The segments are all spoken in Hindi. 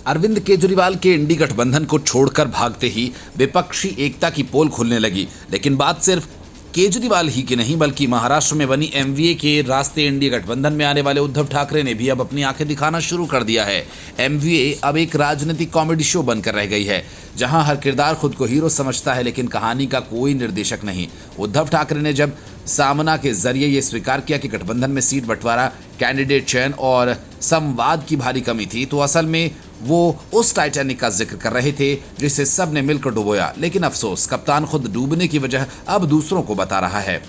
अरविंद केजरीवाल के इंडी गठबंधन को छोड़कर भागते ही विपक्षी एकता की पोल खुलने लगी। लेकिन बात सिर्फ केजरीवाल ही की नहीं, बल्कि महाराष्ट्र में बनी एमवीए के रास्ते इंडी गठबंधन में आने वाले उद्धव ठाकरे ने भी अब अपनी आंखें दिखाना शुरू कर दिया है। एमवीए अब एक राजनीतिक कॉमेडी शो बनकर रह गई है, जहां हर किरदार खुद को हीरो समझता है, लेकिन कहानी का कोई निर्देशक नहीं। उद्धव ठाकरे ने जब सामना के जरिए ये स्वीकार किया कि गठबंधन में सीट बंटवारा, कैंडिडेट चयन और संवाद की भारी कमी थी, तो असल में वो उस टाइटैनिक का जिक्र कर रहे थे जिसे सब ने मिलकर डुबोया। लेकिन अफसोस, कप्तान खुद डूबने की वजह अब दूसरों को बता रहा है।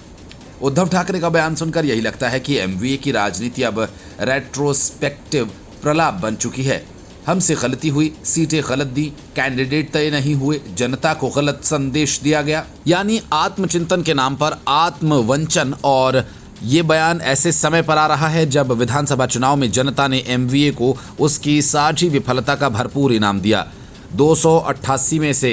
उद्धव ठाकरे का बयान सुनकर यही लगता है कि एमवीए की राजनीति अब रेट्रोस्पेक्टिव प्रलाप बन चुकी है। हमसे गलती हुई, सीटें गलत दी, कैंडिडेट तय नहीं हुए, जनता को गलत संदेश दिया गया, यानी आत्मचिंतन के नाम पर आत्मवंचन। और ये बयान ऐसे समय पर आ रहा है जब विधानसभा चुनाव में जनता ने एमवीए को उसकी साझी विफलता का भरपूर इनाम दिया। 288 में से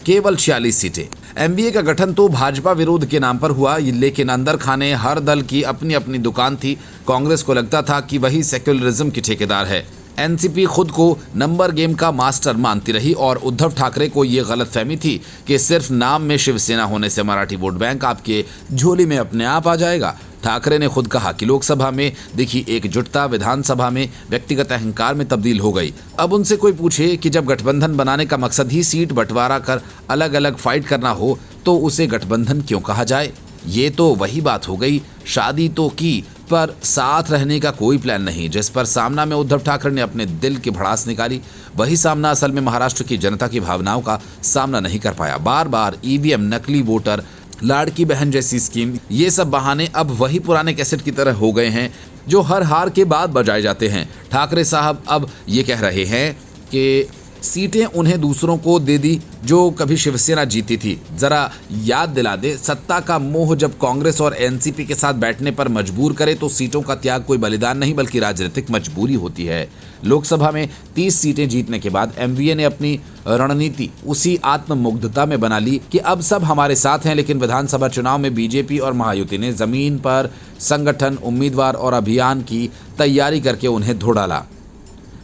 केवल 46 सीटें। एमवीए का गठन तो भाजपा विरोध के नाम पर हुआ, लेकिन अंदर खाने हर दल की अपनी अपनी दुकान थी। कांग्रेस को लगता था कि वही सेक्युलरिज्म की ठेकेदार है। एनसीपी खुद को नंबर गेम का मास्टर मानती रही और उद्धव ठाकरे को ये गलतफहमी थी कि सिर्फ नाम में शिवसेना होने से मराठी वोट बैंक आपके झोली में अपने आप आ जाएगा। ठाकरे ने खुद कहा कि लोकसभा में दिखी एकजुटता विधानसभा में व्यक्तिगत अहंकार में तब्दील हो गई। अब उनसे कोई पूछे कि जब गठबंधन बनाने का मकसद ही सीट बंटवारा कर अलग अलग फाइट करना हो तो उसे गठबंधन क्यों कहा जाए। ये तो वही बात हो गई, शादी तो की पर साथ रहने का कोई प्लान नहीं। जिस पर सामना में उद्धव ठाकरे ने अपने दिल की भड़ास निकाली, वही सामना असल में महाराष्ट्र की जनता की भावनाओं का सामना नहीं कर पाया। बार बार ईवीएम, नकली वोटर, लाड़की बहन जैसी स्कीम, ये सब बहाने अब वही पुराने कैसेट की तरह हो गए हैं जो हर हार के बाद बजाए जाते हैं। ठाकरे साहब अब ये कह रहे हैं कि सीटें उन्हें दूसरों को दे दी जो कभी शिवसेना जीती थी। जरा याद दिला दे, सत्ता का मोह जब कांग्रेस और एनसीपी के साथ बैठने पर मजबूर करे तो सीटों का त्याग कोई बलिदान नहीं बल्कि राजनीतिक मजबूरी होती है। लोकसभा में 30 सीटें जीतने के बाद एमवीए ने अपनी रणनीति उसी आत्ममुग्धता में बना ली कि अब सब हमारे साथ हैं, लेकिन विधानसभा चुनाव में बीजेपी और महायुति ने जमीन पर संगठन, उम्मीदवार और अभियान की तैयारी करके उन्हें धो डाला।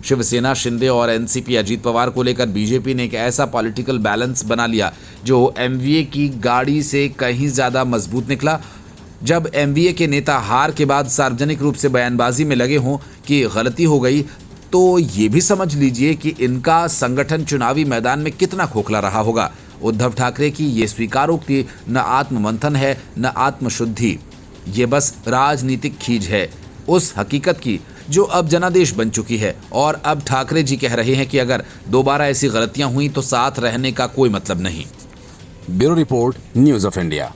शिवसेना, शिंदे और एनसीपी, अजीत पवार को लेकर बीजेपी ने एक ऐसा पॉलिटिकल बैलेंस बना लिया जो एमवीए की गाड़ी से कहीं ज्यादा मजबूत निकला। जब एमवीए के नेता हार के बाद सार्वजनिक रूप से बयानबाजी में लगे हों कि गलती हो गई, तो ये भी समझ लीजिए कि इनका संगठन चुनावी मैदान में कितना खोखला रहा होगा। उद्धव ठाकरे की ये स्वीकारोक्ति न आत्ममंथन है न आत्मशुद्धि, ये बस राजनीतिक खींच है उस हकीकत की जो अब जनादेश बन चुकी है। और अब ठाकरे जी कह रहे हैं कि अगर दोबारा ऐसी गलतियां हुई तो साथ रहने का कोई मतलब नहीं। Bureau report, news of India.